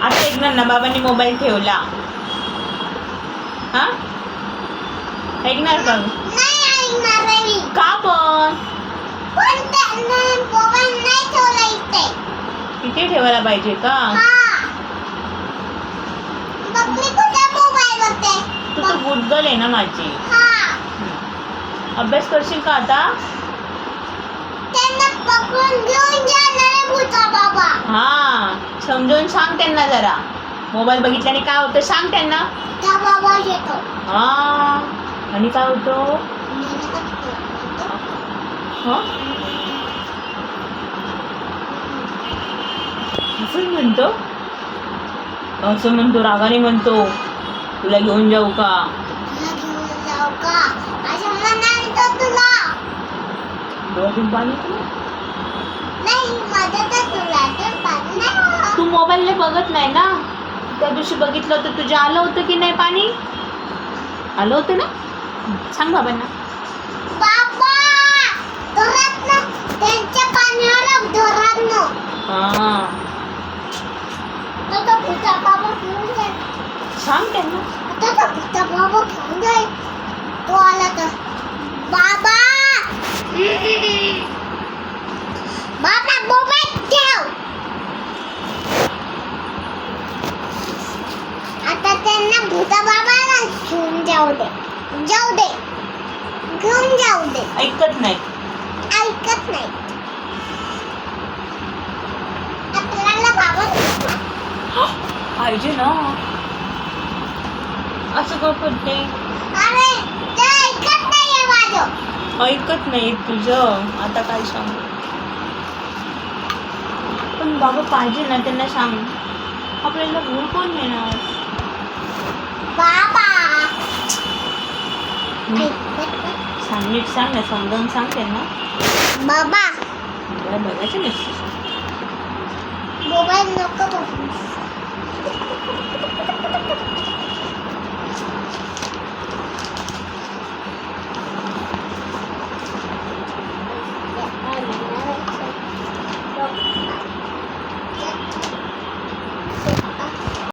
आता ऐकणार ना, बाबांनी मोबाईल ठेवला. हा ऐकणार का? नाही ऐकणार आहे मी. का पण? पण त्यांना मोबाईल नाही ठेवला इथे. तिथे ठेवायला पाहिजे का? हा. बघली कुठे मोबाईल होते? तू तर गुडगल आहे ना माझी. हा. अभ्यास करशील का आता? त्यांना पकडून घेऊन जाणार आहे भूता बाबा. हा समजून सांग त्यांना जरा. मोबाईल बघितल्याने काय होतं सांग त्यांना. भूता बाबा येतो. हा आणि काय होतं? हा असं म्हणतो, असं म्हणतो, रागाने म्हणतो. तुला घेऊन जाऊ का? तुला घेऊन जाऊ का? असं म्हणायचं तुला. डोळ्यातून पाणी येतं? नाही माझं तर तुला तर पाणी नाही होणार. तू मोबाईलने बघत नाही ना. त्या दिवशी बघितलं होतं, तुझ्या आलं होतं की नाही पाणी? आलं होतं ना? सांग बाबांना. बाबा धरात ना त्यांच्या पाण्याला धरात ना. हा आता भूता बाबा घेऊन जाईल. सांग त्यांना. आता भूता बाबा घेऊन जाईल. तो आला तर बाबा बाबा मोबाईल ठेव. आता त्यांना भूता बाबाला घेऊन जाऊ दे. जाऊ दे. घेऊन जाऊ दे. ऐकत नाही. ऐकत नाही. आपल्याला बाबा पाहिजे ना. असं का करते? अरे ते ऐकत नाहीये माझं. ऐकत नाही तुझं. आता काय सांग? पण बाबा पाहिजे ना, त्यांना सांग. आपल्याला भूल कोण देणार? बाबा हं? ऐकत नाही. सांग, नीट सांग ना, समजावून सांग त्यांना. बाबा मला बघायचं नसतं. मोबाईल नको बघू.